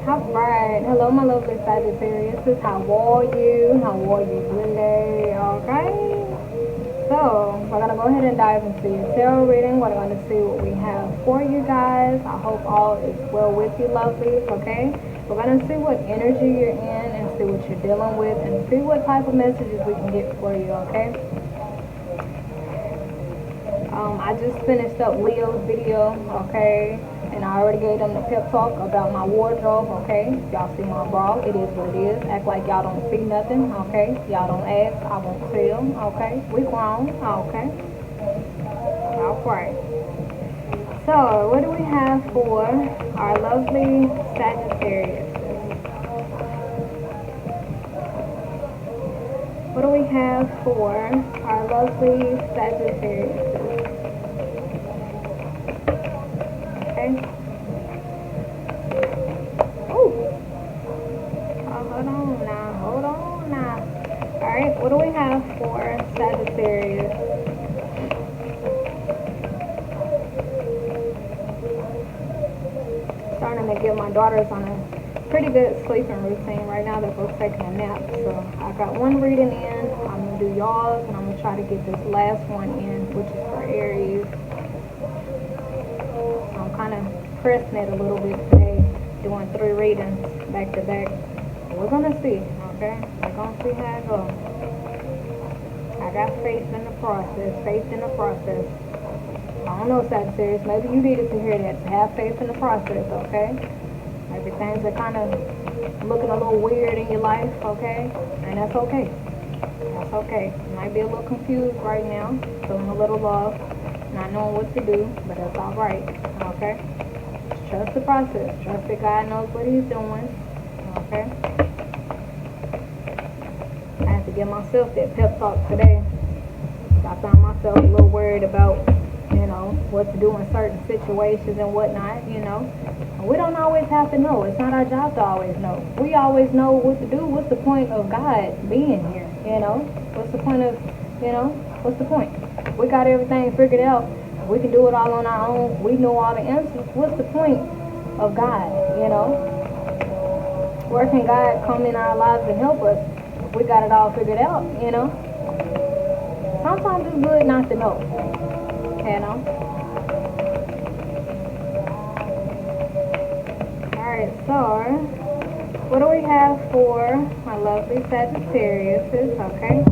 Alright, hello my lovely Sagittarius. How are you? How are you today? Okay. So, we're gonna go ahead and dive into your tarot reading. We're gonna see what we have for you guys. I hope all is well with you, lovelies, okay? We're gonna see what energy you're in and see what you're dealing with and see what type of messages we can get for you, okay? I just finished up Leo's video, okay? And I already gave them the pep talk about my wardrobe, okay? Y'all see my bra, it is what it is. Act like y'all don't see nothing, okay? Y'all don't ask, I won't tell, okay? We grown, okay? Alright. So, what do we have for our lovely Sagittarius? What do we have for our lovely Sagittarius? Okay. Hold on now. Alright, what do we have for Sagittarius? Starting to get my daughters on a pretty good sleeping routine right now. They're both taking a nap. So I got one reading in. I'm going to do y'all's and I'm going to try to get this last one in, which is for Aries. I'm kind of pressing it a little bit today, doing 3 readings back to back. We're gonna see, okay? We're gonna see how it goes. I got faith in the process, I don't know, Sagittarius, maybe you needed to hear that, to have faith in the process, okay? Maybe things are kind of looking a little weird in your life, okay? And that's okay. That's okay. You might be a little confused right now, feeling a little lost, not knowing what to do, but that's alright, okay? Just trust the process. Trust that God knows what He's doing, okay? I have to give myself that pep talk today. I found myself a little worried about, what to do in certain situations and whatnot, We don't always have to know. It's not our job to always know. We always know what to do. What's the point of God being here, What's the point of, what's the point? We got everything figured out. We can do it all on our own. We know all the answers. What's the point of God, Where can God come in our lives and help us if we got it all figured out, Sometimes it's good not to know, Alright, so, what do we have for my lovely Sagittarius, okay?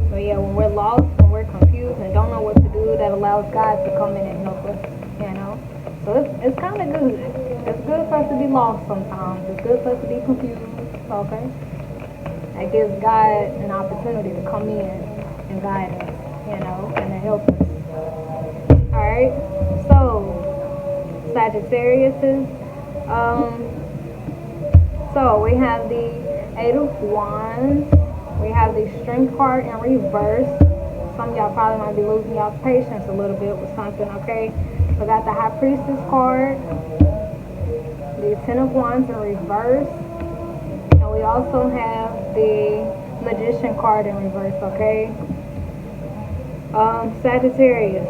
So yeah, when we're lost, when we're confused and don't know what to do, that allows God to come in and help us, So it's kind of good. It's good for us to be lost sometimes. It's good for us to be confused, okay? That gives God an opportunity to come in and guide us, and to help us. Alright, so Sagittarius, so we have the 8 of Wands. We have the Strength card in reverse. Some of y'all probably might be losing y'all patience a little bit with something, okay? We got the High Priestess card, the 10 of Wands in reverse, and we also have the Magician card in reverse, okay? Sagittarius.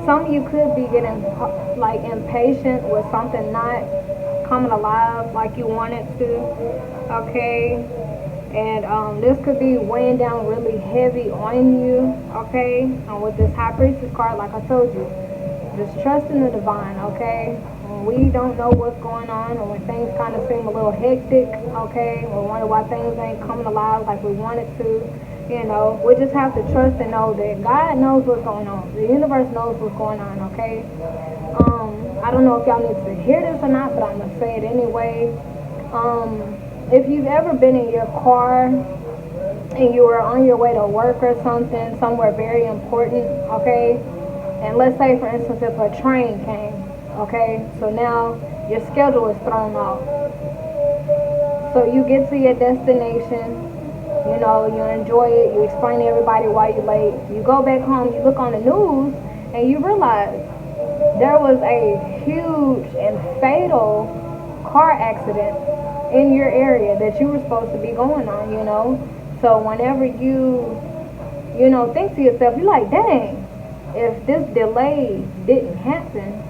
Some of you could be getting like impatient with something not coming alive like you want it to, okay? And this could be weighing down really heavy on you, okay? And with this High Priestess card, like I told you, just trust in the divine, okay? When we don't know what's going on, or when things kind of seem a little hectic, okay? We wonder why things ain't coming alive like we want it to, we just have to trust and know that God knows what's going on. The universe knows what's going on, okay? I don't know if y'all need to hear this or not, but I'm going to say it anyway. If you've ever been in your car and you were on your way to work or something, somewhere very important, okay? And let's say, for instance, if a train came, okay? So now your schedule is thrown off. So you get to your destination, you enjoy it, you explain to everybody why you're late. You go back home, you look on the news, and you realize there was a huge and fatal car accident in your area that you were supposed to be going on, So whenever you think to yourself, you're like, dang, if this delay didn't happen,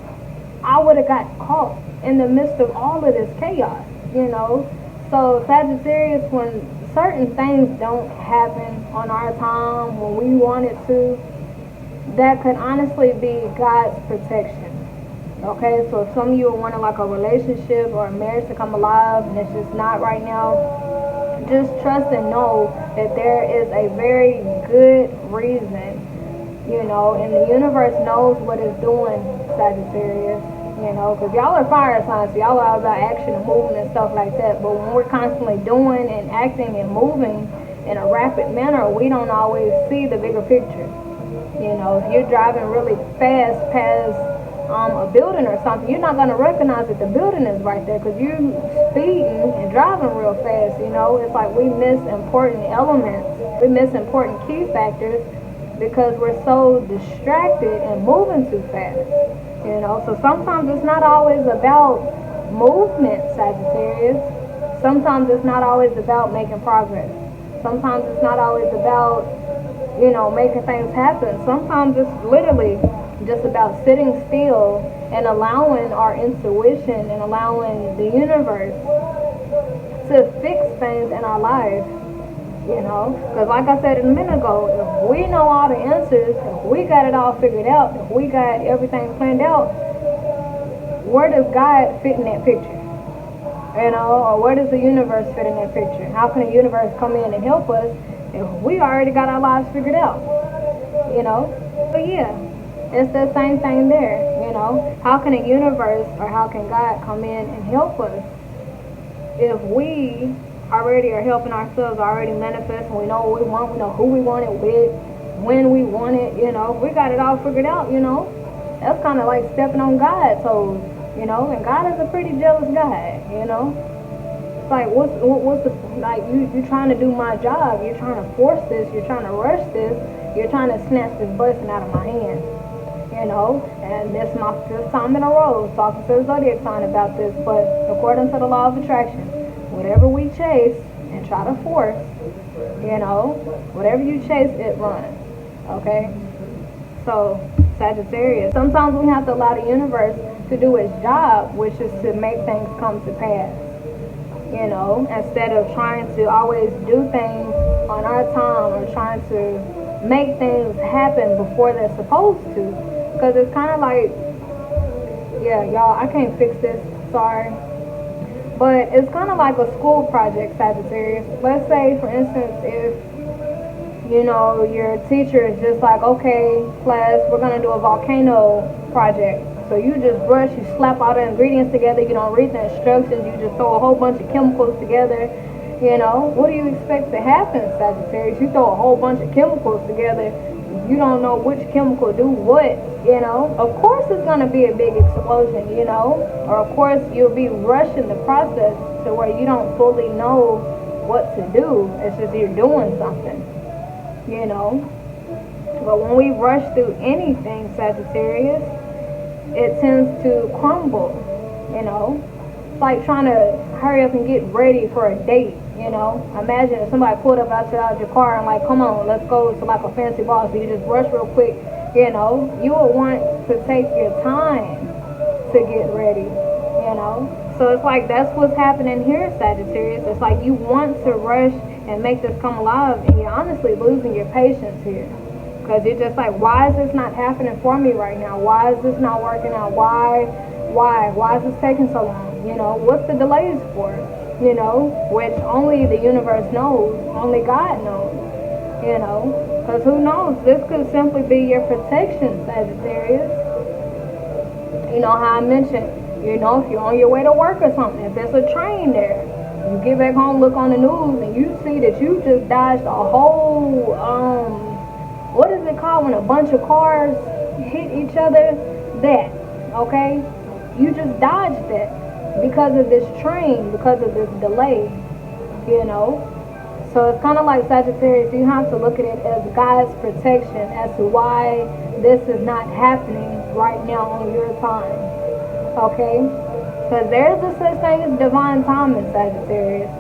have got caught in the midst of all of this chaos, you know. So Sagittarius, when certain things don't happen on our time when we want it to, that could honestly be God's protection. Okay, so if some of you are wanting like a relationship or a marriage to come alive and it's just not right now, just trust and know that there is a very good reason, you know, and the universe knows what it's doing, Sagittarius, you know, because y'all are fire signs, so y'all are all about action and movement and stuff like that, but when we're constantly doing and acting and moving in a rapid manner, we don't always see the bigger picture. You know, if you're driving really fast past a building or something, you're not going to recognize that the building is right there because you're speeding and driving real fast. You know, it's like we miss important elements, we miss important key factors because we're so distracted and moving too fast. You know, so sometimes it's not always about movement, Sagittarius. Sometimes it's not always about making progress. Sometimes it's not always about, you know, making things happen. Sometimes it's literally just about sitting still and allowing our intuition and allowing the universe to fix things in our life, you know. Because like I said a minute ago, if we know all the answers, if we got it all figured out, if we got everything planned out, where does God fit in that picture? You know, or where does the universe fit in that picture? How can the universe come in and help us if we already got our lives figured out? You know? So yeah, it's the same thing there, you know. How can the universe or how can God come in and help us if we already are helping ourselves, already manifesting, we know what we want, we know who we want it with, when we want it, you know. We got it all figured out, you know. That's kind of like stepping on God's toes, you know, and God is a pretty jealous guy, you know. It's like, what's the, like, you trying to do my job, you're trying to force this, you're trying to rush this, you're trying to snatch this blessing out of my hand, you know. And this is my 5th time in a row talking to the zodiac sign about this, but according to the law of attraction, whatever we chase and try to force, you know, whatever you chase, it runs, okay? So, Sagittarius, sometimes we have to allow the universe to do its job, which is to make things come to pass, you know, instead of trying to always do things on our time or trying to make things happen before they're supposed to. Because it's kind of like, yeah, y'all, I can't fix this, sorry. But it's kind of like a school project, Sagittarius. Let's say, for instance, if, you know, your teacher is just like, okay, class, we're going to do a volcano project. So you just brush, you slap all the ingredients together, you don't read the instructions, you just throw a whole bunch of chemicals together, you know. What do you expect to happen, Sagittarius? You throw a whole bunch of chemicals together, you don't know which chemical do what, you know. Of course it's going to be a big explosion, you know. Or of course you'll be rushing the process to where you don't fully know what to do. It's just you're doing something, you know. But when we rush through anything, Sagittarius, it tends to crumble, you know. It's like trying to hurry up and get ready for a date, you know. Imagine if somebody pulled up out your car and like, come on, let's go to like a fancy bar. So you just rush real quick, you know. You would want to take your time to get ready, you know. So it's like that's what's happening here, Sagittarius. It's like you want to rush and make this come alive, and you're honestly losing your patience here. Because you're just like, why is this not happening for me right now? Why is this not working out? Why is this taking so long? You know, what's the delays for? You know, which only the universe knows, only God knows, you know. Because who knows, this could simply be your protection, Sagittarius. You know how I mentioned, you know, if you're on your way to work or something, if there's a train there, you get back home, look on the news, and you see that you just dodged a whole, what is it called when a bunch of cars hit each other? That, okay? You just dodged that because of this train, because of this delay, you know? So it's kind of like Sagittarius, you have to look at it as God's protection as to why this is not happening right now on your time, okay? Because there's a such thing as divine timing, Sagittarius,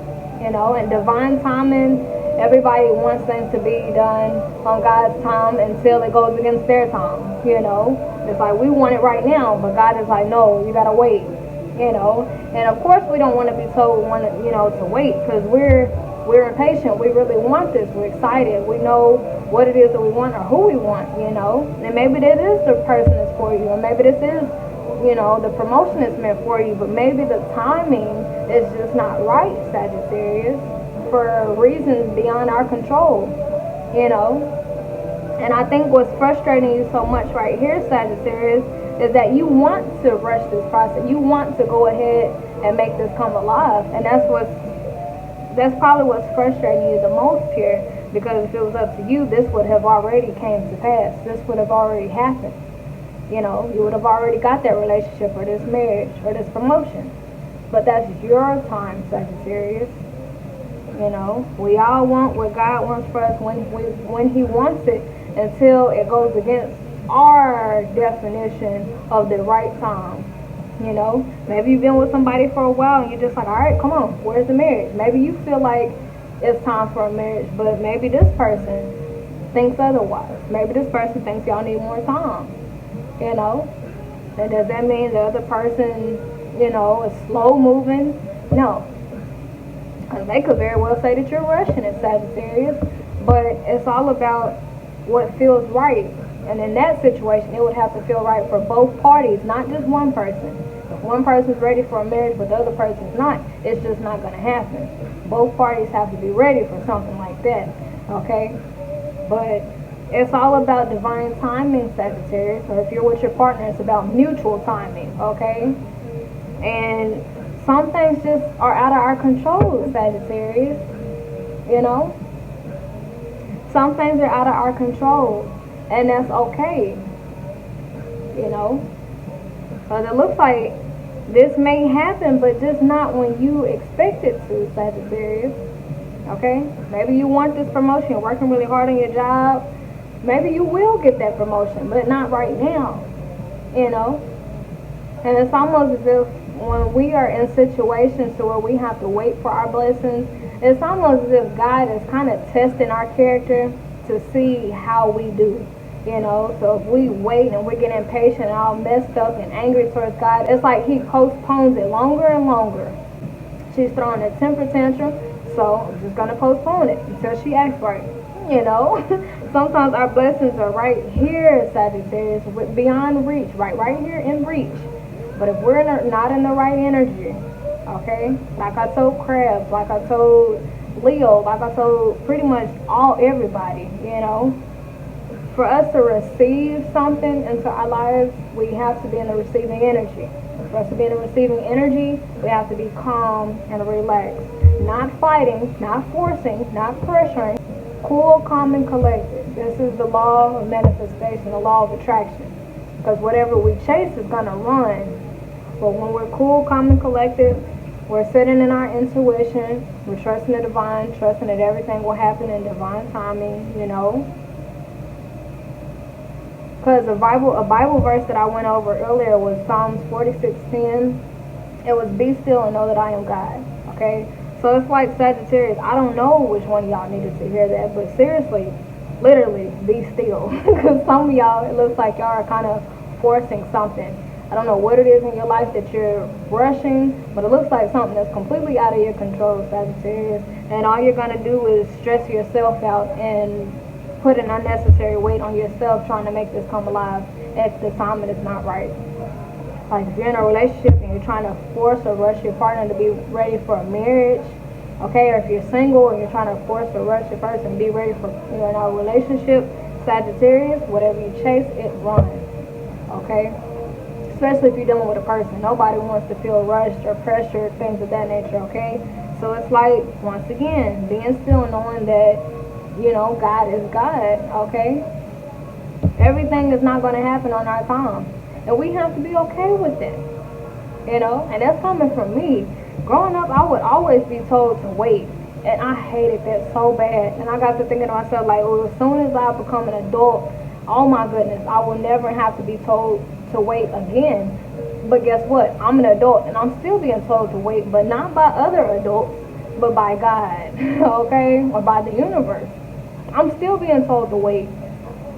you know? And divine timing, everybody wants things to be done on God's time until it goes against their time, you know. It's like we want it right now, but God is like, no, you gotta wait, you know. And of course, we don't want to be told, to wait, because we're impatient. We really want this. We're excited. We know what it is that we want or who we want, you know. And maybe this is the person that's for you, or maybe this is, the promotion is meant for you, but maybe the timing is just not right, Sagittarius, for reasons beyond our control, you know. And I think what's frustrating you so much right here, Sagittarius, is that you want to rush this process. You want to go ahead and make this come alive, and that's probably what's frustrating you the most here, because if it was up to you, this would have already came to pass. This would have already happened. You know, you would have already got that relationship or this marriage or this promotion. But that's your time, Sagittarius. You know, we all want what God wants for us when He wants it, until it goes against our definition of the right time. You know, maybe you've been with somebody for a while and you're just like, all right, come on, where's the marriage? Maybe you feel like it's time for a marriage, but maybe this person thinks otherwise. Maybe this person thinks y'all need more time. You know, and does that mean the other person, is slow moving? No, because they could very well say that you're rushing it, Sagittarius. But it's all about what feels right. And in that situation, it would have to feel right for both parties, not just one person. If one person's ready for a marriage but the other person's not, it's just not going to happen. Both parties have to be ready for something like that, okay? But it's all about divine timing, Sagittarius. Or if you're with your partner, it's about mutual timing, okay? And some things just are out of our control, Sagittarius, you know? Some things are out of our control, and that's okay, you know? Because it looks like this may happen, but just not when you expect it to, Sagittarius, okay? Maybe you want this promotion, you're working really hard on your job. Maybe you will get that promotion, but not right now, you know? And it's almost as if when we are in situations to where we have to wait for our blessings, it's almost as if God is kind of testing our character to see how we do, you know? So if we wait and we're getting impatient and all messed up and angry towards God, it's like He postpones it longer and longer. She's throwing a temper tantrum, so I'm just going to postpone it until she acts right, you know? Sometimes our blessings are right here, Sagittarius, beyond reach, right here in reach. But if we're not in the right energy, okay, like I told Crabs, like I told Leo, like I told pretty much everybody, you know, for us to receive something into our lives, we have to be in the receiving energy. For us to be in the receiving energy, we have to be calm and relaxed. Not fighting, not forcing, not pressuring. Cool, calm, and collected. This is the law of manifestation, the law of attraction. Because whatever we chase is going to run. But when we're cool, calm, and collected, we're sitting in our intuition. We're trusting the divine, trusting that everything will happen in divine timing, you know. Because a Bible verse that I went over earlier was Psalms 46:10. It was, be still and know that I am God. Okay? So it's like Sagittarius, I don't know which one of y'all needed to hear that, but seriously, literally, be still. Because some of y'all, it looks like y'all are kind of forcing something. I don't know what it is in your life that you're rushing, but it looks like something that's completely out of your control, Sagittarius. And all you're going to do is stress yourself out and put an unnecessary weight on yourself trying to make this come alive at the time that it's not right. Like if you're in a relationship and you're trying to force or rush your partner to be ready for a marriage, okay, or if you're single and you're trying to force or rush your person to be ready for a relationship, Sagittarius, whatever you chase, it runs, okay? Especially if you're dealing with a person. Nobody wants to feel rushed or pressured, things of that nature, okay? So it's like, once again, being still, knowing that, God is God, okay? Everything is not going to happen on our time. And we have to be okay with it, And that's coming from me. Growing up, I would always be told to wait. And I hated that so bad. And I got to thinking to myself, like, well, as soon as I become an adult, oh my goodness, I will never have to be told to wait again. But guess what? I'm an adult and I'm still being told to wait, but not by other adults, but by God, okay? Or by the universe. I'm still being told to wait.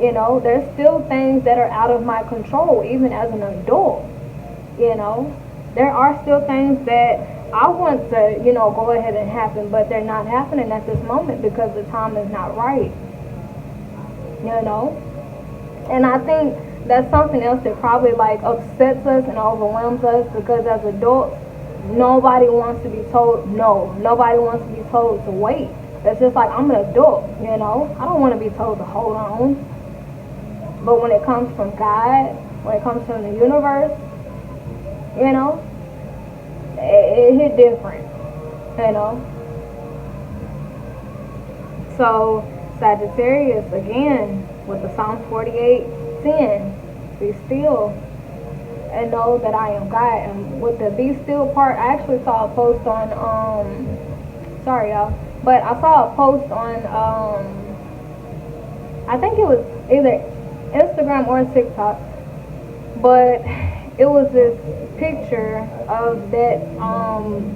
You know, there's still things that are out of my control, even as an adult. You know, there are still things that I want to, you know, go ahead and happen, but they're not happening at this moment because the time is not right. You know, and I think that's something else that probably like upsets us and overwhelms us, because as adults, nobody wants to be told no. Nobody wants to be told to wait. It's just like, I'm an adult, you know. I don't want to be told to hold on. But when it comes from God, when it comes from the universe, you know, it hit different, you know. So Sagittarius, again, with the Psalms 48:10, be still and know that I am God. And with the be still part, I actually saw a post on, sorry y'all, but I saw a post on, I think it was either Instagram or TikTok, but it was this picture of that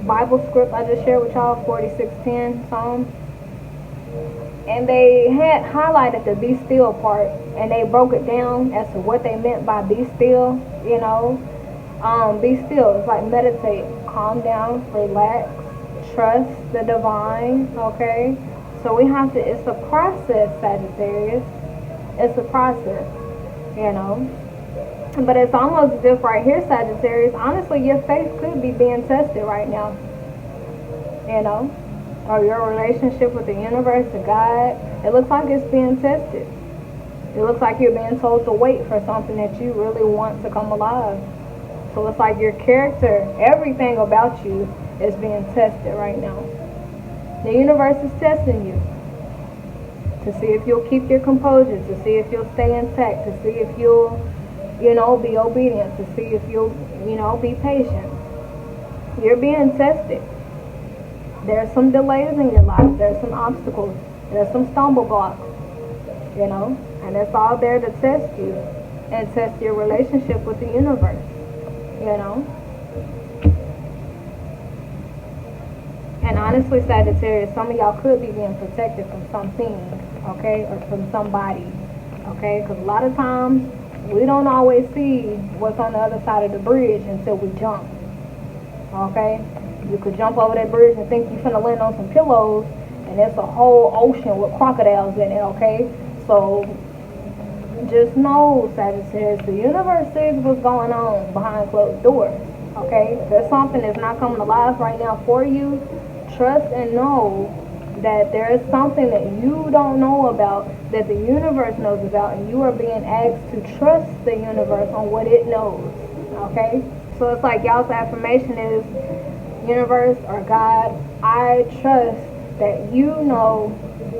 Bible script I just shared with y'all, 46:10 Psalm, and they had highlighted the be still part, and they broke it down as to what they meant by be still. You know, be still, it's like meditate, calm down, relax, trust the divine. Okay, so we have to, it's a process, Sagittarius. It's a process, you know. But it's almost as if right here, Sagittarius, honestly, your faith could be being tested right now. You know, or your relationship with the universe, to God, it looks like it's being tested. It looks like you're being told to wait for something that you really want to come alive. So it's like your character, everything about you is being tested right now. The universe is testing you to see if you'll keep your composure, to see if you'll stay intact, to see if you'll, you know, be obedient, to see if you'll, you know, be patient. You're being tested. There's some delays in your life. There's some obstacles. There's some stumble blocks, you know, and it's all there to test you and test your relationship with the universe, you know. And honestly, Sagittarius, some of y'all could be being protected from something, okay, or from somebody, okay, because a lot of times we don't always see what's on the other side of the bridge until we jump, okay. You could jump over that bridge and think you're finna land on some pillows, and it's a whole ocean with crocodiles in it, okay? So just know, Sagittarius, the universe sees what's going on behind closed doors, okay? If there's something that's not coming alive right now for you, trust and know that there is something that you don't know about that the universe knows about, and you are being asked to trust the universe on what it knows, okay? So it's like y'all's affirmation is, universe or God, I trust that you know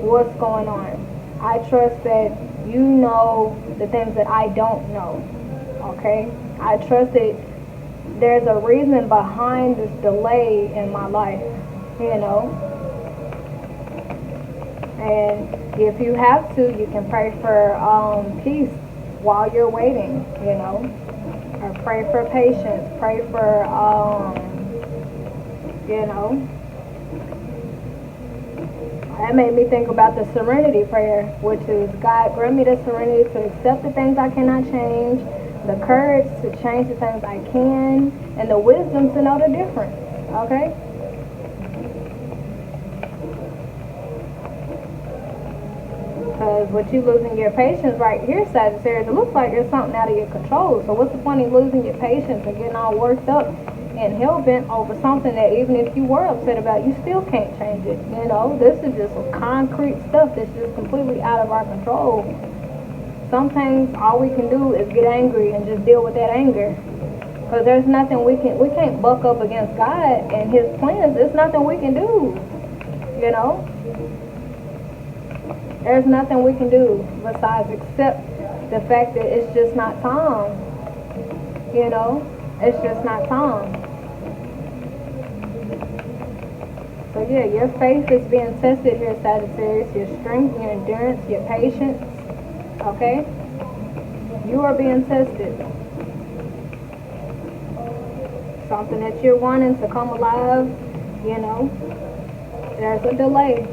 what's going on. I trust that you know the things that I don't know, okay? I trust that there's a reason behind this delay in my life, you know? And if you have to, you can pray for peace while you're waiting, you know? Or pray for patience, pray for, you know, that made me think about the serenity prayer, which is, God, grant me the serenity to accept the things I cannot change, the courage to change the things I can, and the wisdom to know the difference, okay? Because with you losing your patience right here, Sagittarius, it looks like there's something out of your control. So what's the point of losing your patience and getting all worked up and hell-bent over something that even if you were upset about, you still can't change it? You know, this is just some concrete stuff that's just completely out of our control. Sometimes all we can do is get angry and just deal with that anger. Because there's nothing we can't buck up against God and his plans. There's nothing we can do, you know. There's nothing we can do besides accept the fact that it's just not time, you know. It's just not time. So yeah, your faith is being tested here, Sagittarius. Your strength, your endurance, your patience. Okay? You are being tested. Something that you're wanting to come alive, you know. There's a delay.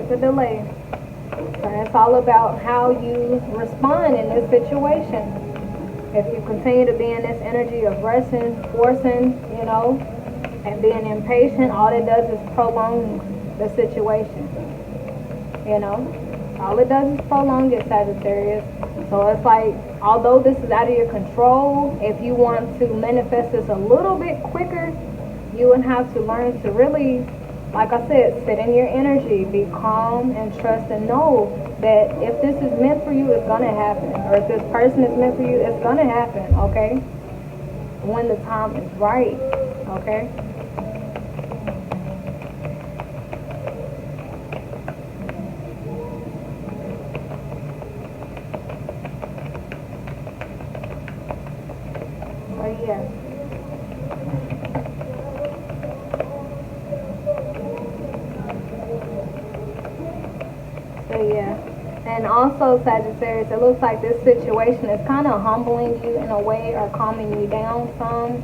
with the delay. So it's all about how you respond in this situation. If you continue to be in this energy of rushing, forcing, and being impatient, all it does is prolong the situation. All it does is prolong it, Sagittarius. So it's like, although this is out of your control, if you want to manifest this a little bit quicker, you would have to learn to really, like I said, sit in your energy, be calm and trust and know that if this is meant for you, it's going to happen. Or if this person is meant for you, it's going to happen, okay? When the time is right, okay? And also, Sagittarius, it looks like this situation is kind of humbling you in a way, or calming you down some,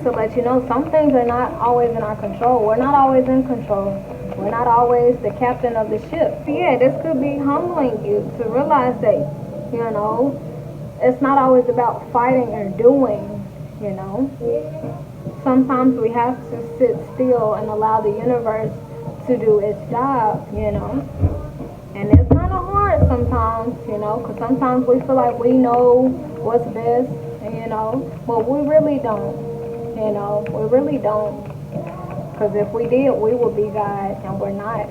to let you know some things are not always in our control. We're not always in control. We're not always the captain of the ship. So yeah, this could be humbling you to realize that, it's not always about fighting or doing, Sometimes we have to sit still and allow the universe to do its job, and it's kind of hard sometimes, because sometimes we feel like we know what's best, but we really don't, we really don't, because if we did, we would be God, and we're not,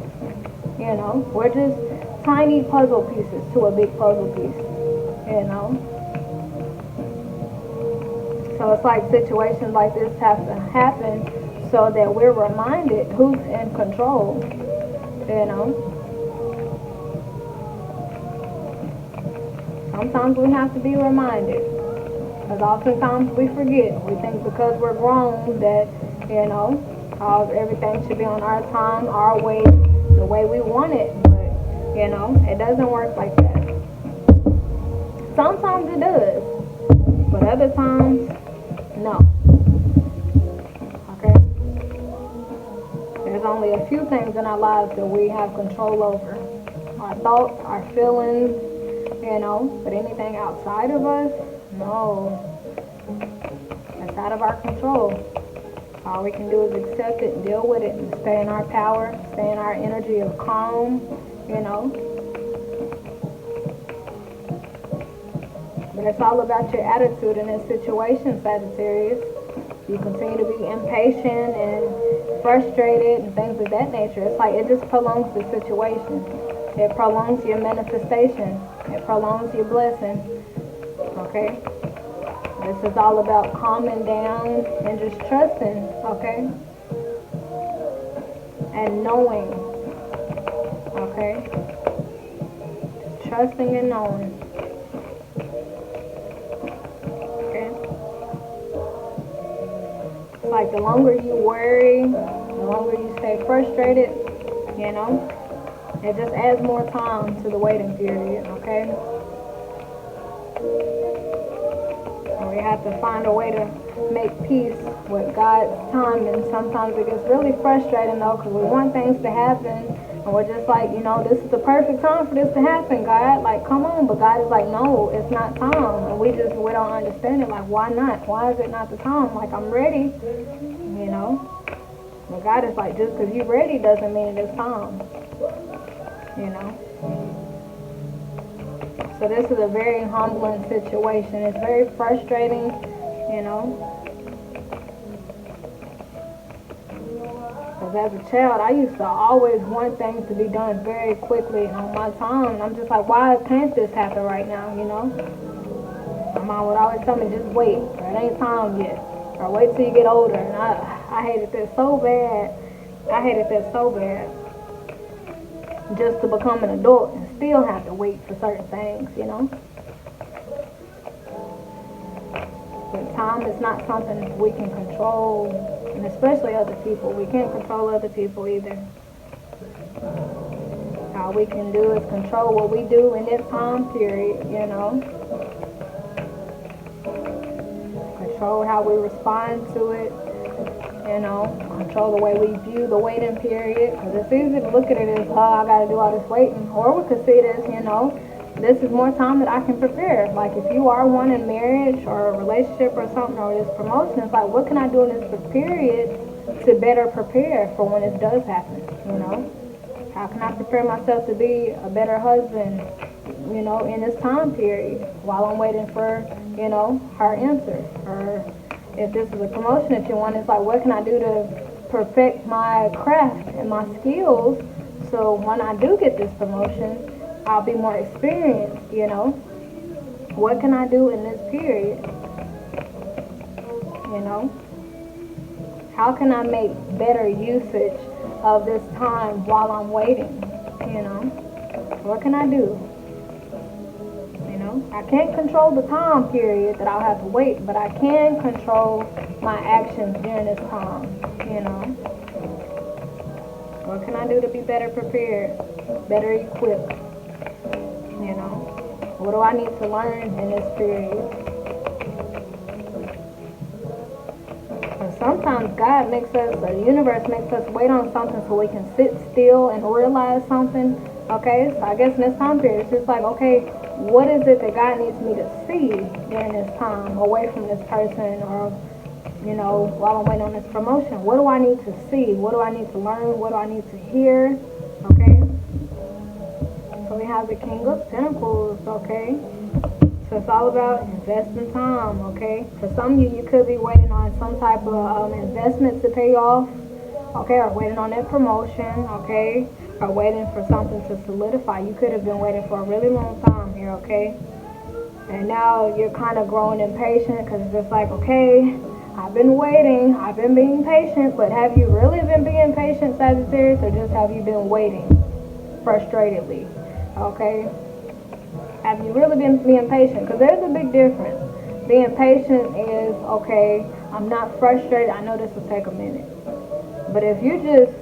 we're just tiny puzzle pieces to a big puzzle piece, so it's like situations like this have to happen so that we're reminded who's in control, Sometimes we have to be reminded, because oftentimes we forget. We think because we're grown that, everything should be on our time, our way, the way we want it. But, it doesn't work like that. Sometimes it does, but other times, no. There's only a few things in our lives that we have control over. Our thoughts, our feelings, but anything outside of us, no. It's out of our control. All we can do is accept it, deal with it, and stay in our power, stay in our energy of calm, But it's all about your attitude in this situation, Sagittarius. You continue to be impatient and frustrated and things of that nature. It's like it just prolongs the situation. It prolongs your manifestation. It prolongs your blessing. Okay? This is all about calming down and just trusting, okay? And knowing, okay? Just trusting and knowing. Like the longer you worry, the longer you stay frustrated, it just adds more time to the waiting period, okay? And we have to find a way to make peace with God's time, and sometimes it gets really frustrating though, because we want things to happen, and we're just like, this is the perfect time for this to happen, God. Like, come on, but God is like, no, it's not time, and we don't understand it. Like, why not? Why is it not the time? Like, I'm ready, But God is like, just because you're ready doesn't mean it's time, So this is a very humbling situation. It's very frustrating, Because as a child, I used to always want things to be done very quickly and on my time. And I'm just like, why can't this happen right now, My mom would always tell me, just wait. Or it ain't time yet. Or wait till you get older. And I hated that so bad. I hated that so bad. Just to become an adult and still have to wait for certain things, But time is not something we can control, and especially other people. We can't control other people either. All we can do is control what we do in this time period, Control how we respond to it, control the way we view the waiting period, because it's easy to look at it as, oh, I got to do all this waiting. Or we could see it as, you know, this is more time that I can prepare. Like if you are wanting marriage or a relationship or something, or this promotion, it's like, what can I do in this period to better prepare for when it does happen, you know? How can I prepare myself to be a better husband, you know, in this time period while I'm waiting for, you know, her answer? Or if this is a promotion that you want, it's like, what can I do to perfect my craft and my skills so when I do get this promotion, I'll be more experienced, you know? What can I do in this period? You know? How can I make better usage of this time while I'm waiting? You know? What can I do? You know? I can't control the time period that I'll have to wait, but I can control my actions during this time, you know? What can I do to be better prepared, better equipped? You know, what do I need to learn in this period? And sometimes God makes us, the universe makes us wait on something so we can sit still and realize something. Okay, so I guess in this time period, it's just like, okay, what is it that God needs me to see during this time away from this person, or, you know, while I'm waiting on this promotion? What do I need to see? What do I need to learn? What do I need to hear? Okay. So we have the King of Pentacles, okay? So it's all about investing time, okay? For some of you, you could be waiting on some type of investment to pay off, okay? Or waiting on that promotion, okay? Or waiting for something to solidify. You could have been waiting for a really long time here, okay? And now you're kind of growing impatient because it's just like, okay, I've been waiting, I've been being patient, but have you really been being patient, Sagittarius, or just have you been waiting frustratedly? Okay? Have you really been being patient? Because there's a big difference. Being patient is, okay, I'm not frustrated. I know this will take a minute. But if you just,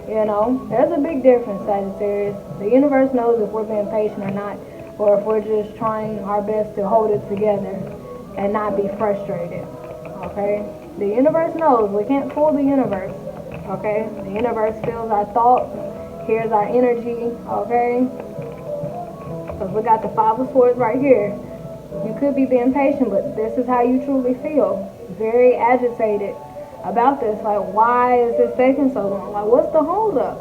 you know, there's a big difference, Sagittarius. The universe knows if we're being patient or not, or if we're just trying our best to hold it together and not be frustrated. Okay? The universe knows. We can't fool the universe. Okay? The universe feels our thoughts, hears our energy. Okay? Because we got the Five of Swords right here. You could be being patient, but this is how you truly feel. Very agitated about this. Like, why is this taking so long? Like, what's the hold up?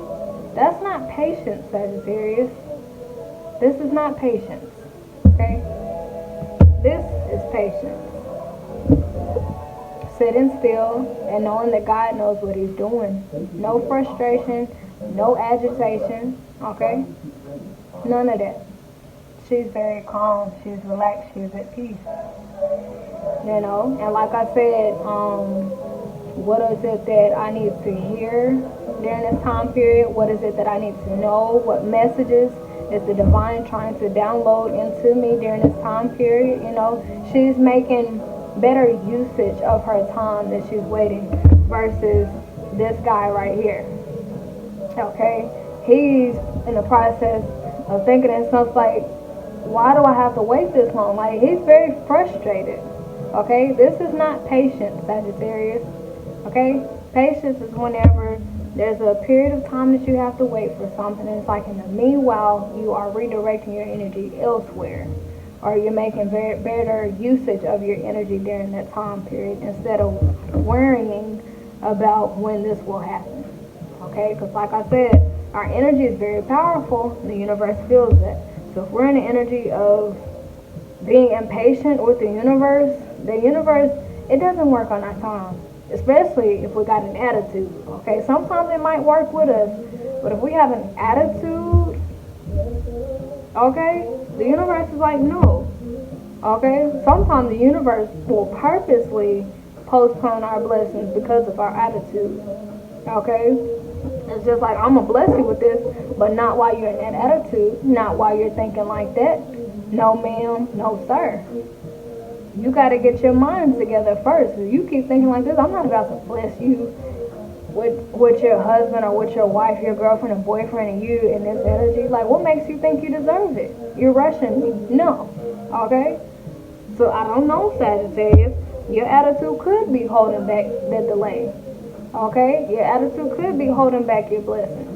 That's not patience, Sagittarius. This is not patience. Okay? This is patience. Sitting still and knowing that God knows what he's doing. No frustration, no agitation. Okay? None of that. She's very calm, she's relaxed, she's at peace. You know, and like I said, what is it that I need to hear during this time period? What is it that I need to know? What messages is the divine trying to download into me during this time period? You know, she's making better usage of her time that she's waiting versus this guy right here. Okay? He's in the process of thinking to himself like, why do I have to wait this long? Like, he's very frustrated. Okay? This is not patience, Sagittarius. Okay? Patience is whenever there's a period of time that you have to wait for something. And it's like in the meanwhile, you are redirecting your energy elsewhere. Or you're making better usage of your energy during that time period instead of worrying about when this will happen. Okay? Because like I said, our energy is very powerful. The universe feels that. So if we're in the energy of being impatient with the universe, it doesn't work on our time. Especially if we got an attitude. Okay, sometimes it might work with us, but if we have an attitude, okay, the universe is like, no. Okay, sometimes the universe will purposely postpone our blessings because of our attitude. Okay? It's just like, I'm going to bless you with this, but not while you're in that attitude, not while you're thinking like that. No, ma'am, no, sir. You got to get your minds together first. If you keep thinking like this, I'm not about to bless you with your husband or with your wife, your girlfriend and boyfriend, and you in this energy. Like, what makes you think you deserve it? You're rushing me. No. Okay? So, I don't know, Sagittarius. Your attitude could be holding back the delay. Okay? Your attitude could be holding back your blessing.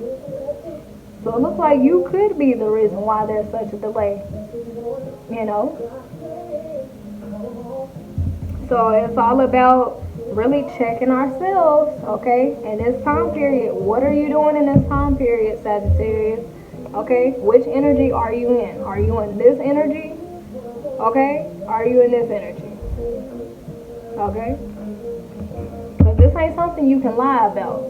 So it looks like you could be the reason why there's such a delay. You know? So it's all about really checking ourselves, okay? In this time period, what are you doing in this time period, Sagittarius? Okay? Which energy are you in? Are you in this energy? Okay? Are you in this energy? Okay? Because this ain't something you can lie about.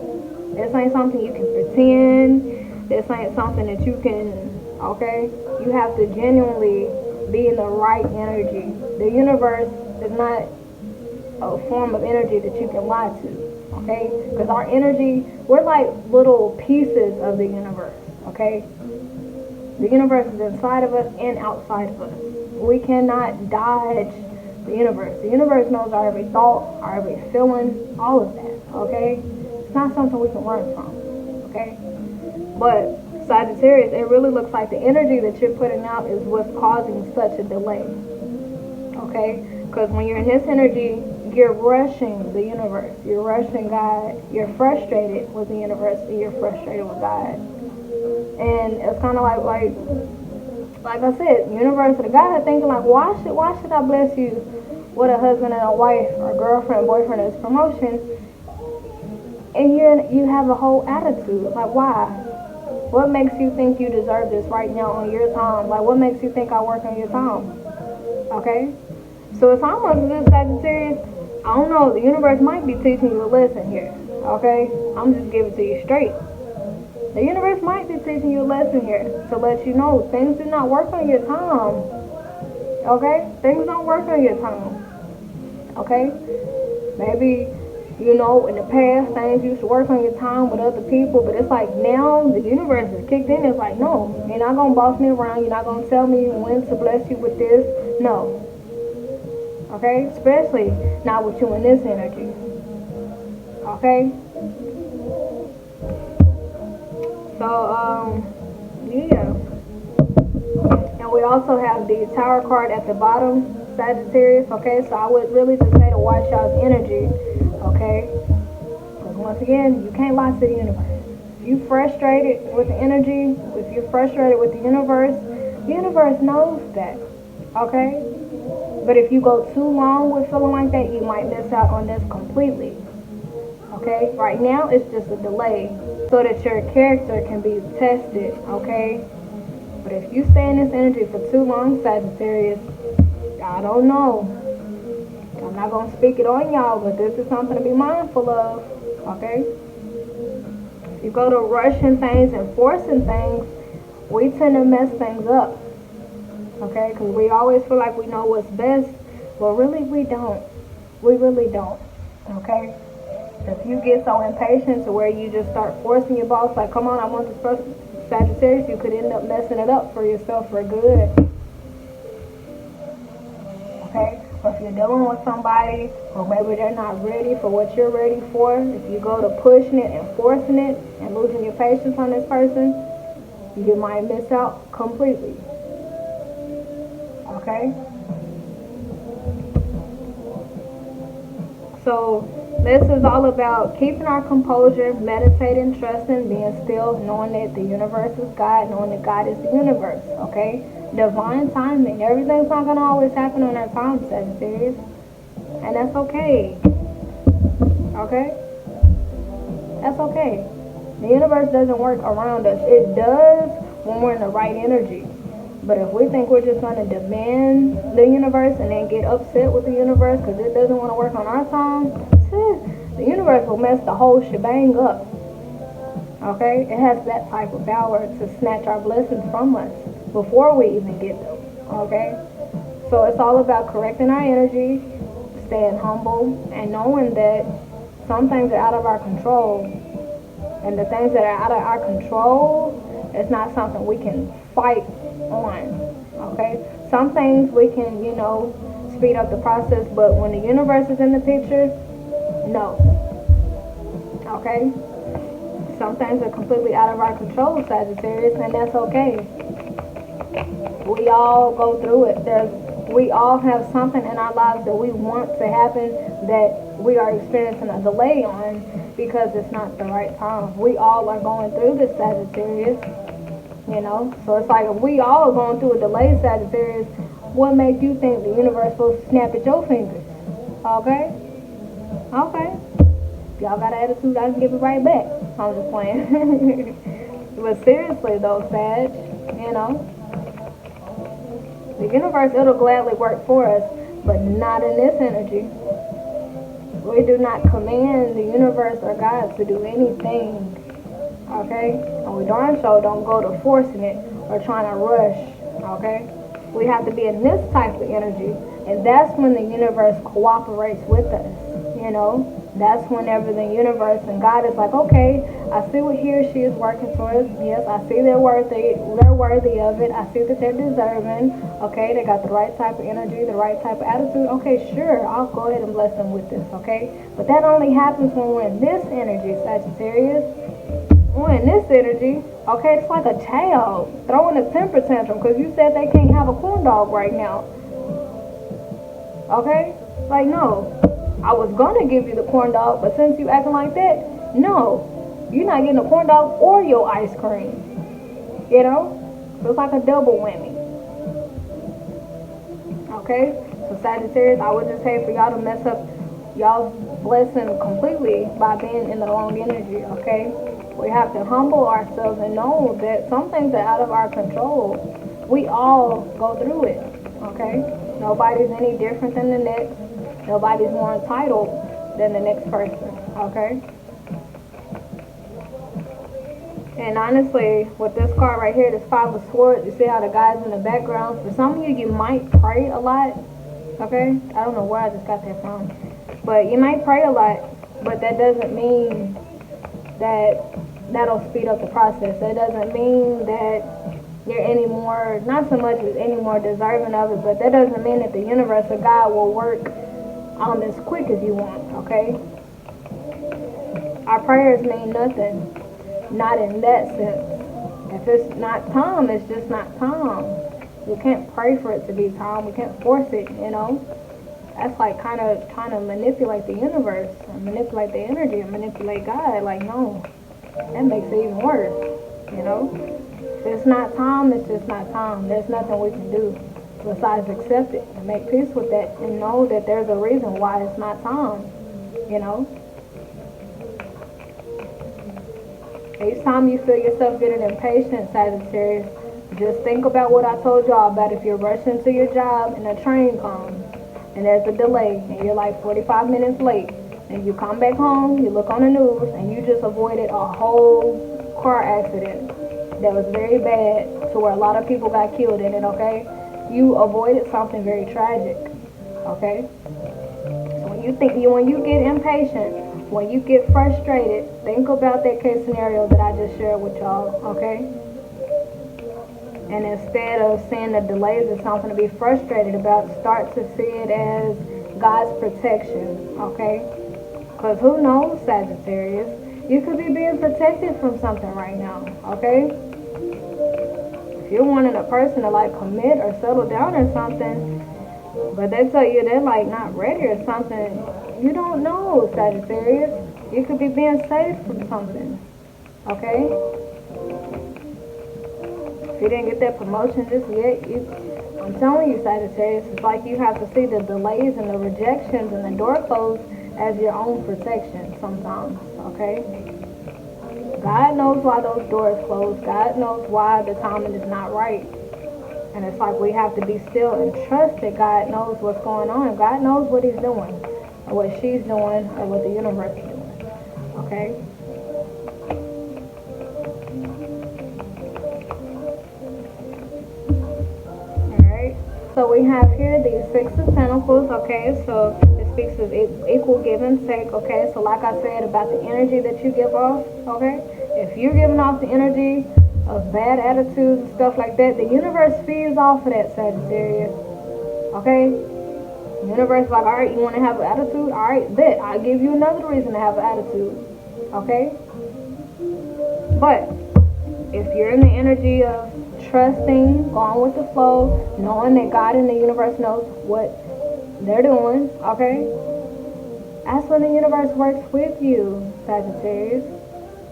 This ain't something you can pretend. This ain't something that you can, okay? You have to genuinely be in the right energy. The universe is not a form of energy that you can lie to, okay? Because our energy, we're like little pieces of the universe, okay? The universe is inside of us and outside of us. We cannot dodge the universe. The universe knows our every thought, our every feeling, all of that, okay? It's not something we can run from, okay? But Sagittarius, it really looks like the energy that you're putting out is what's causing such a delay, okay? Because when you're in this energy, you're rushing the universe. You're rushing God. You're frustrated with the universe. And you're frustrated with God. And it's kind of like I said, universe or God thinking like, why should I bless you with a husband and a wife or girlfriend, boyfriend as promotion? And you have a whole attitude. Like, why? What makes you think you deserve this right now on your time? Like, what makes you think I work on your time? Okay? So it's almost as if Sagittarius, I don't know, the universe might be teaching you a lesson here. Okay? I'm just giving it to you straight. The universe might be teaching you a lesson here to let you know things do not work on your time. Okay? Things don't work on your time. Okay? Maybe, you know, in the past, things used to work on your time with other people, but it's like now the universe is kicked in. It's like, no, you're not going to boss me around. You're not going to tell me when to bless you with this. No. Okay? Especially not with you in this energy. Okay? So, yeah. And we also have the Tower card at the bottom, Sagittarius, okay? So I would really just say to watch y'all's energy, okay? Because once again, you can't lie to the universe. If you're frustrated with the energy, if you're frustrated with the universe knows that, okay? But if you go too long with feeling like that, you might miss out on this completely. Okay? Right now, it's just a delay so that your character can be tested, okay? But if you stay in this energy for too long, Sagittarius, I don't know. I'm not going to speak it on y'all, but this is something to be mindful of, okay? If you go to rushing things and forcing things, we tend to mess things up, okay? Because we always feel like we know what's best, but really we don't. We really don't, okay? If you get so impatient to where you just start forcing your boss, like, come on, I want this person, Sagittarius, you could end up messing it up for yourself for good. Okay? Or if you're dealing with somebody, or maybe they're not ready for what you're ready for, if you go to pushing it and forcing it and losing your patience on this person, you might miss out completely. Okay? So this is all about keeping our composure, meditating, trusting, being still, knowing that the universe is God, knowing that God is the universe, okay? Divine timing. Everything's not going to always happen on our time, Sagittarius. And that's okay. Okay? That's okay. The universe doesn't work around us. It does when we're in the right energy. But if we think we're just going to demand the universe and then get upset with the universe because it doesn't want to work on our time, the universe will mess the whole shebang up. Okay? It has that type of power to snatch our blessings from us before we even get them. Okay? So it's all about correcting our energy, staying humble, and knowing that some things are out of our control. And the things that are out of our control, it's not something we can fight on. Okay? Some things we can, you know, speed up the process, but when the universe is in the picture, no. Okay? Some things are completely out of our control, Sagittarius, and that's okay. We all go through it. We all have something in our lives that we want to happen that we are experiencing a delay on, because it's not the right time. We all are going through this, Sagittarius, you know? So it's like, if we all are going through a delayed Sagittarius, what makes you think the universe will snap at your fingers? Okay? Okay. If y'all got an attitude, I can give it right back. I'm just playing. But seriously though, Sag, you know, the universe, it'll gladly work for us, but not in this energy. We do not command the universe or God to do anything, okay? And we darn sure don't go to forcing it or trying to rush, okay? We have to be in this type of energy, and that's when the universe cooperates with us, you know? That's whenever the universe and God is like, okay, I see what he or she is working towards. Yes, I see they're worthy of it. I see that they're deserving. Okay, they got the right type of energy, the right type of attitude. Okay, sure, I'll go ahead and bless them with this, okay? But that only happens when we're in this energy, Sagittarius. When we're in this energy, okay, it's like a child throwing a temper tantrum because you said they can't have a corn dog right now. Okay? Like, no. I was going to give you the corn dog, but since you acting like that, no. You're not getting a corn dog or your ice cream. You know? So it's like a double whammy. Okay? So Sagittarius, I would just hate for y'all to mess up y'all's blessing completely by being in the wrong energy, okay? We have to humble ourselves and know that some things are out of our control. We all go through it, okay? Nobody's any different than the next. Nobody's more entitled than the next person, okay? And honestly, with this card right here, this Five of Swords, you see how the guy's in the background? For some of you, you might pray a lot, okay? I don't know where I just got that from. But you might pray a lot, but that doesn't mean that that'll speed up the process. That doesn't mean that you're any more, not so much as any more deserving of it, but that doesn't mean that the universe or God will work as quick as you want, okay? Our prayers mean nothing, not in that sense. If it's not time, it's just not time. We can't pray for it to be time. We can't force it, you know? That's like kind of trying to manipulate the universe, and manipulate the energy, and manipulate God. Like, no, that makes it even worse, you know? If it's not time, it's just not time. There's nothing we can do besides accept it and make peace with that and know that there's a reason why it's not time, you know? Each time you feel yourself getting impatient, Sagittarius, just think about what I told y'all about if you're rushing to your job and a train comes and there's a delay and you're like 45 minutes late and you come back home, you look on the news and you just avoided a whole car accident that was very bad to where a lot of people got killed in it, okay? You avoided something very tragic, okay? So when you get impatient, when you get frustrated, think about that case scenario that I just shared with y'all, okay? And instead of seeing the delays as something to be frustrated about, start to see it as God's protection, okay? Because who knows, Sagittarius? You could be being protected from something right now, okay? If you're wanting a person to like commit or settle down or something, but they tell you they're like not ready or something, you don't know, Sagittarius. You could be being saved from something, okay? If you didn't get that promotion just yet, I'm telling you, Sagittarius, it's like you have to see the delays and the rejections and the door closed as your own protection sometimes, okay? God knows why those doors close. God knows why the timing is not right. And it's like we have to be still and trust that God knows what's going on. God knows what he's doing, or what she's doing, or what the universe is doing. Okay? Alright. So we have here the Six of Pentacles, okay? So it speaks of equal give and take, okay? So like I said about the energy that you give off, okay? If you're giving off the energy of bad attitudes and stuff like that, the universe feeds off of that, Sagittarius. Okay? The universe is like, alright, you want to have an attitude? Alright, bet. I'll give you another reason to have an attitude. Okay? But if you're in the energy of trusting, going with the flow, knowing that God and the universe knows what they're doing, okay? That's when the universe works with you, Sagittarius.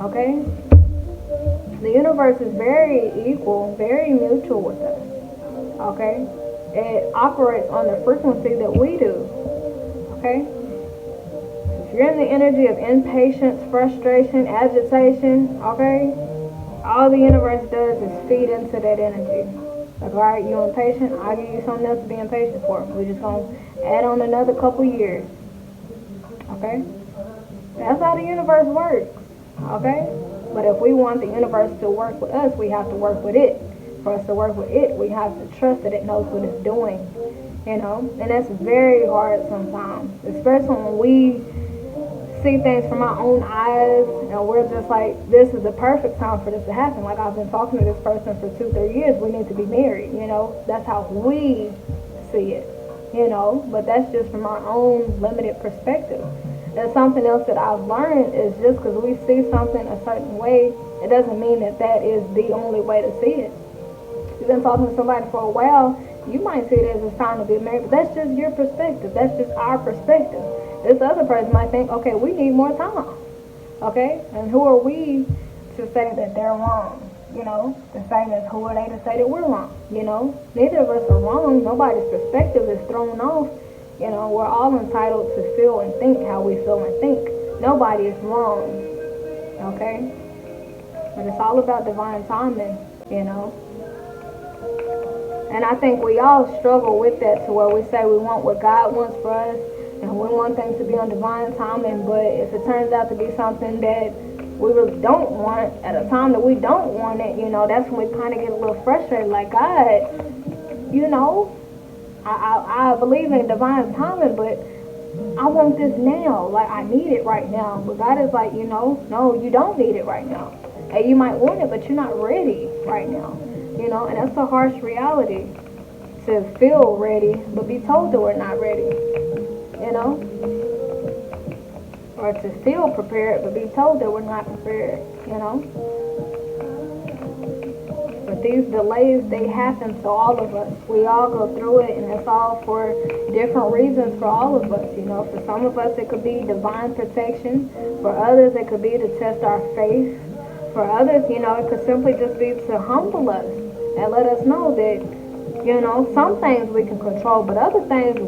Okay? The universe is very equal, very mutual with us. Okay? It operates on the frequency that we do. Okay? If you're in the energy of impatience, frustration, agitation, okay, all the universe does is feed into that energy. Like, alright, you're impatient, I'll give you something else to be impatient for. We're just going to add on another couple years. Okay? That's how the universe works. Okay? But if we want the universe to work with us, we have to work with it. For us to work with it, we have to trust that it knows what it's doing. You know? And that's very hard sometimes. Especially when we see things from our own eyes and we're just like, this is the perfect time for this to happen. Like, I've been talking to this person for 2-3 years, we need to be married. You know? That's how we see it. You know? But that's just from our own limited perspective. And something else that I've learned is just because we see something a certain way, it doesn't mean that that is the only way to see it. You've been talking to somebody for a while, you might see it as it's time to be married, but that's just your perspective. That's just our perspective. This other person might think, okay, we need more time. Okay? And who are we to say that they're wrong? You know? The same as who are they to say that we're wrong? You know? Neither of us are wrong. Nobody's perspective is thrown off. You know, we're all entitled to feel and think how we feel and think. Nobody is wrong. Okay? But it's all about divine timing, you know? And I think we all struggle with that, to where we say we want what God wants for us and we want things to be on divine timing, but if it turns out to be something that we really don't want at a time that we don't want it, you know, that's when we kind of get a little frustrated, like, God, you know, I believe in divine timing, but I want this now. Like, I need it right now. But God is like, you know, no, you don't need it right now. And you might want it, but you're not ready right now. You know, and that's a harsh reality, to feel ready, but be told that we're not ready. You know? Or to feel prepared, but be told that we're not prepared. You know? But these delays, they happen to all of us. We all go through it, and it's all for different reasons for all of us. You know, for some of us, it could be divine protection. For others, it could be to test our faith. For others, you know, it could simply just be to humble us and let us know that, you know, some things we can control, but other things,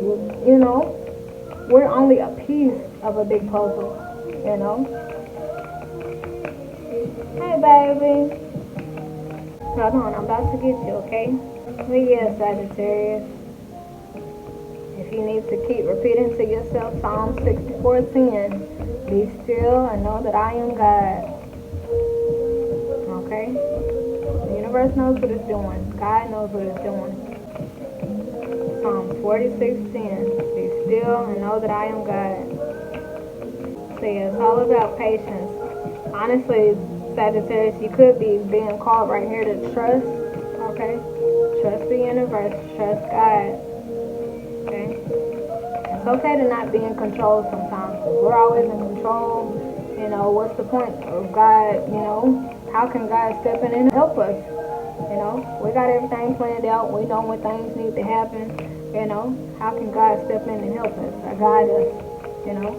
you know, we're only a piece of a big puzzle, you know. Hey, baby. Hold on, I'm about to get you, okay? But yeah, Sagittarius, if you need to keep repeating to yourself Psalm 64:10, be still and know that I am God. Okay? The universe knows what it's doing. God knows what it's doing. Psalm 46:10, be still and know that I am God. See, it's all about patience. Honestly, Sagittarius, you could be being called right here to trust, okay? Trust the universe, trust God, okay? It's okay to not be in control sometimes. We're always in control. You know, what's the point of God, you know? How can God step in and help us? You know, we got everything planned out. We know when things need to happen. You know, how can God step in and help us or guide us? You know?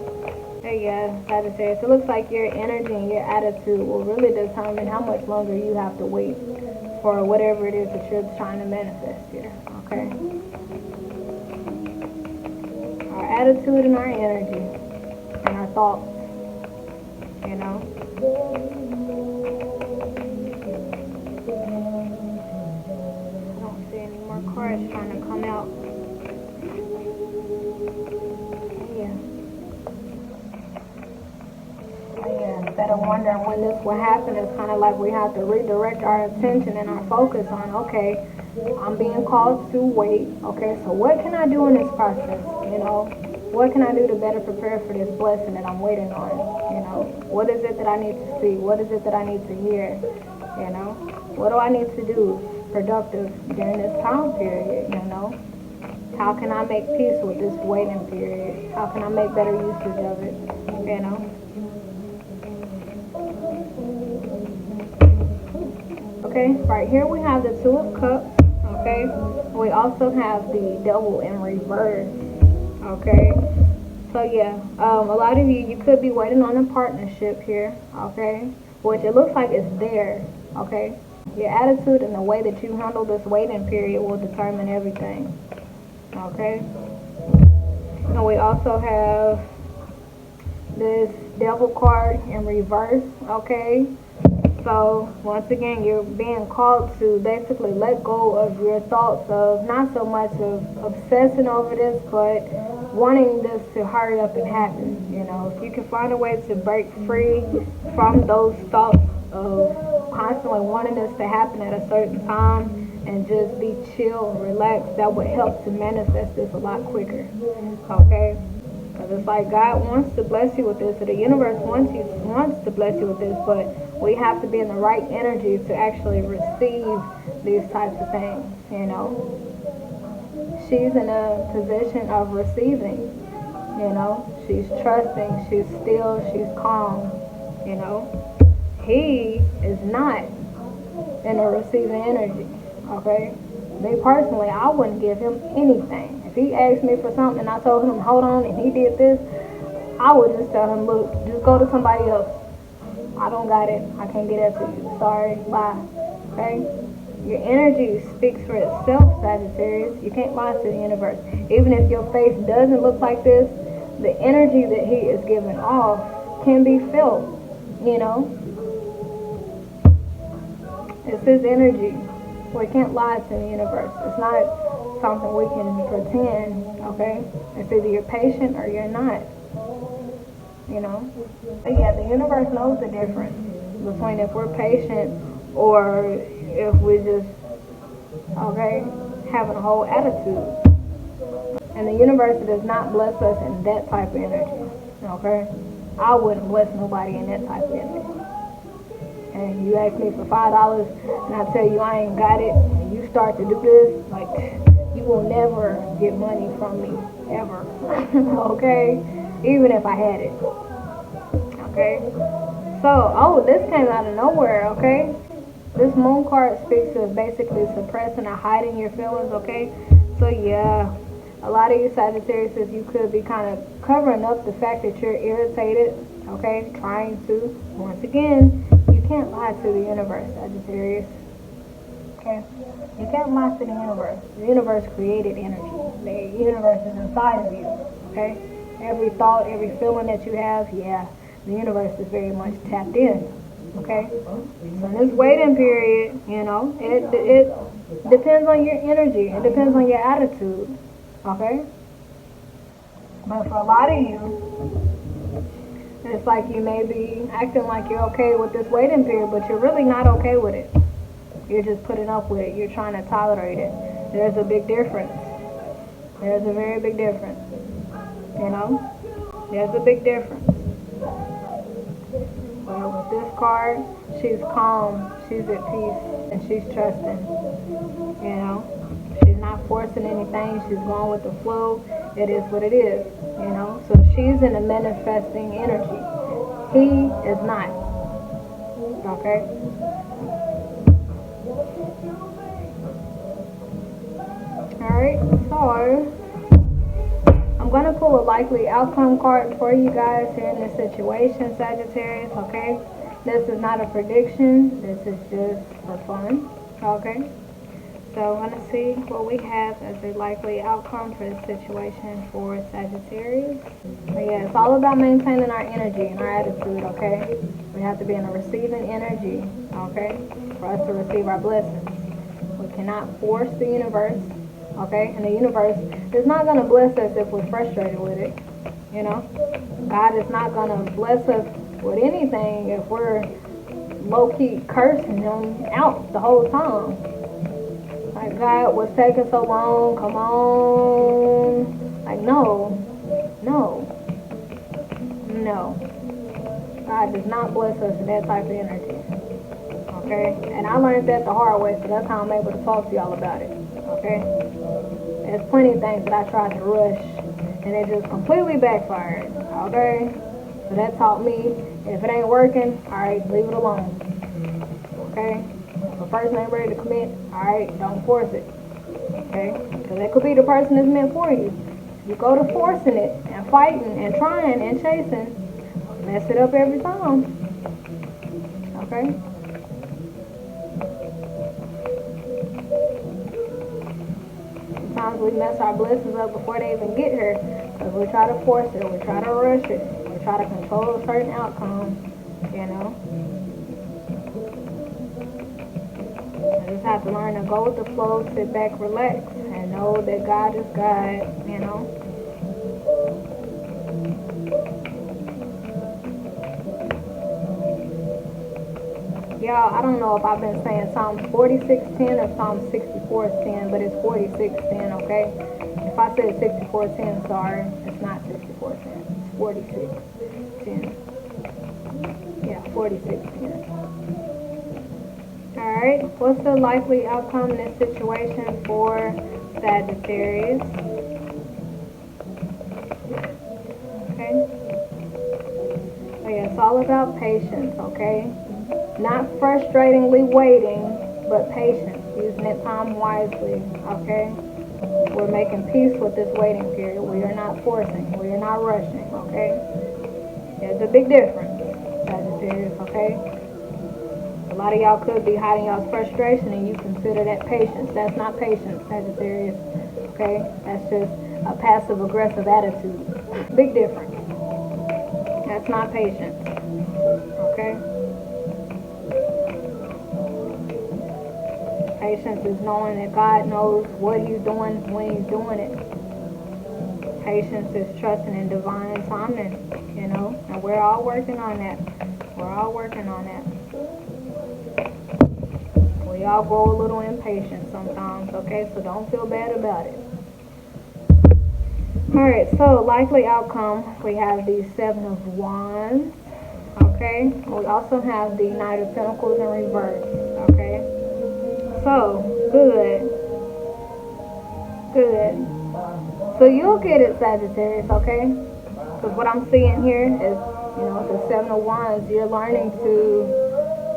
Hey, yeah, Sagittarius. It looks like your energy and your attitude will really determine how much longer you have to wait for whatever it is that you're trying to manifest here. Okay? Our attitude and our energy and our thoughts. You know? I don't see any more cards trying to come out. Instead of wondering when this will happen, it's kind of like we have to redirect our attention and our focus on, okay, I'm being called to wait. Okay, so what can I do in this process? You know, what can I do to better prepare for this blessing that I'm waiting on? You know, what is it that I need to see? What is it that I need to hear? You know, what do I need to do productive during this time period? You know, how can I make peace with this waiting period? How can I make better usage of it? You know. Okay, right here we have the Two of Cups, okay? We also have the Devil in reverse, okay? So yeah, a lot of you could be waiting on a partnership here, okay? Which it looks like it's there, okay? Your attitude and the way that you handle this waiting period will determine everything, okay? And we also have this devil card in reverse, okay? So once again, you're being called to basically let go of your thoughts of not so much of obsessing over this, but wanting this to hurry up and happen. You know, if you can find a way to break free from those thoughts of constantly wanting this to happen at a certain time and just be chill and relaxed, that would help to manifest this a lot quicker. Okay? Because it's like God wants to bless you with this, or the universe wants to bless you with this, but we have to be in the right energy to actually receive these types of things, you know. She's in a position of receiving, you know. She's trusting, she's still, she's calm, you know. He is not in a receiving energy, okay? Me personally, I wouldn't give him anything. If he asked me for something and I told him, hold on, and he did this, I would just tell him, look, just go to somebody else. I don't got it. I can't get that to you. Sorry. Bye. Okay? Your energy speaks for itself, Sagittarius. You can't lie to the universe. Even if your face doesn't look like this, the energy that he is giving off can be felt, you know? It's his energy. We can't lie to the universe. It's not something we can pretend, okay? It's either you're patient or you're not, you know? But yeah, the universe knows the difference between if we're patient or if we're just, okay, having a whole attitude. And the universe does not bless us in that type of energy, okay? I wouldn't bless nobody in that type of energy. And you ask me for $5 and I tell you I ain't got it, and you start to do this, like, you will never get money from me, ever, okay? Even if I had it, okay? So, oh, this came out of nowhere, okay? This moon card speaks of basically suppressing or hiding your feelings, okay? So, yeah, a lot of you Sagittarius, you could be kind of covering up the fact that you're irritated, okay? Trying to, once again, you can't lie to the universe, Sagittarius. Okay? You can't lie to the universe. The universe created energy. The universe is inside of you. Okay? Every thought, every feeling that you have, yeah, the universe is very much tapped in. Okay? So in this waiting period, you know, it depends on your energy. It depends on your attitude. Okay? But for a lot of you, it's like you may be acting like you're okay with this waiting period, but you're really not okay with it. You're just putting up with it. You're trying to tolerate it. There's a big difference. There's a very big difference. You know? There's a big difference. But with this card, she's calm, she's at peace, and she's trusting. You know? She's not forcing anything. She's going with the flow. It is what it is. You know? So she's in a manifesting energy. He is not. Okay? Alright, so I'm going to pull a likely outcome card for you guys here in this situation, Sagittarius, okay? This is not a prediction. This is just for fun, okay? So I'm going to see what we have as a likely outcome for this situation for Sagittarius. But yeah, it's all about maintaining our energy and our attitude, okay? We have to be in a receiving energy, okay? For us to receive our blessings. We cannot force the universe. Okay, and the universe is not going to bless us if we're frustrated with it, you know. God is not going to bless us with anything if we're low-key cursing him out the whole time. Like, God, what's taking so long? Come on. Like, no. God does not bless us in that type of energy. Okay, and I learned that the hard way, so that's how I'm able to talk to y'all about it. Okay, there's plenty of things that I tried to rush and it just completely backfired. Okay, so that taught me if it ain't working, alright, leave it alone. Okay, if a person ain't ready to commit, alright, don't force it. Okay, because that could be the person that's meant for you. you go to forcing it and fighting and trying and chasing, mess it up every time. Okay? Sometimes we mess our blessings up before they even get here. Because we try to force it, we try to rush it, we try to control a certain outcome, you know. I just have to learn to go with the flow, sit back, relax, and know that God is God, you know. Y'all, I don't know if I've been saying Psalms 46:10 or Psalms 64:10, but it's 46:10, okay? If I said 64:10, sorry, it's not 64:10, it's 46:10. Yeah, 46:10. Alright, what's the likely outcome in this situation for Sagittarius? Okay? Oh yeah, it's all about patience, okay? Not frustratingly waiting, but patience, using that time wisely, okay? We're making peace with this waiting period. We are not forcing. We are not rushing, okay? There's a big difference, Sagittarius, okay? A lot of y'all could be hiding y'all's frustration and you consider that patience. That's not patience, Sagittarius, okay? That's just a passive-aggressive attitude. Big difference. That's not patience, okay? Patience is knowing that God knows what He's doing when He's doing it. Patience is trusting in divine timing, you know, and we're all working on that. We're all working on that. We all grow a little impatient sometimes, okay, so don't feel bad about it. Alright, so likely outcome, we have the Seven of Wands, okay? We also have the Knight of Pentacles in reverse, okay? So, good. Good. So you'll get it, Sagittarius, okay? Because what I'm seeing here is, you know, the Seven of Wands, you're learning to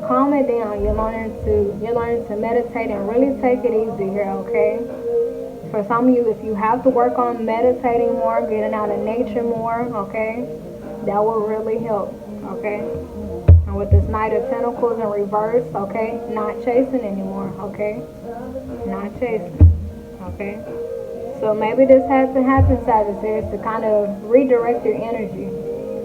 calm it down. You're learning to meditate and really take it easy here, okay? For some of you, if you have to work on meditating more, getting out in nature more, okay, that will really help, okay? And with this Knight of Pentacles in reverse, okay, not chasing anymore, okay? Not chasing, okay? So maybe this has to happen, Sagittarius, to kind of redirect your energy,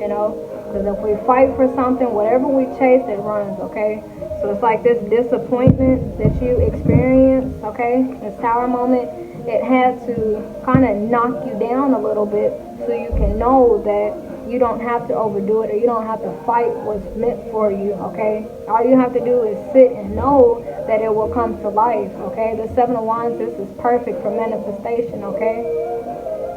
you know? Because if we fight for something, whatever we chase, it runs, okay? So it's like this disappointment that you experience, okay? This Tower moment, it had to kind of knock you down a little bit so you can know that you don't have to overdo it or you don't have to fight what's meant for you, okay? All you have to do is sit and know that it will come to life, okay? The Seven of Wands, this is perfect for manifestation, okay?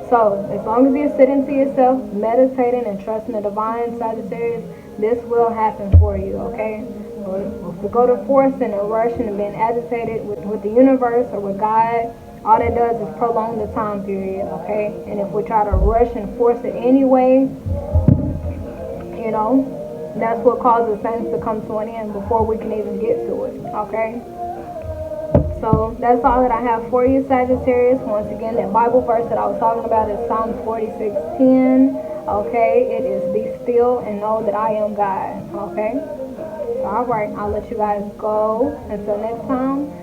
So, as long as you're sitting to yourself, meditating and trusting the divine, Sagittarius, this will happen for you, okay? If we go to forcing and rushing and being agitated with the universe or with God, all that does is prolong the time period, okay? And if we try to rush and force it anyway, you know, that's what causes things to come to an end before we can even get to it, okay? So that's all that I have for you, Sagittarius. Once again, that Bible verse that I was talking about is Psalms 46:10, okay? It is, be still and know that I am God, okay? All right, I'll let you guys go. Until next time.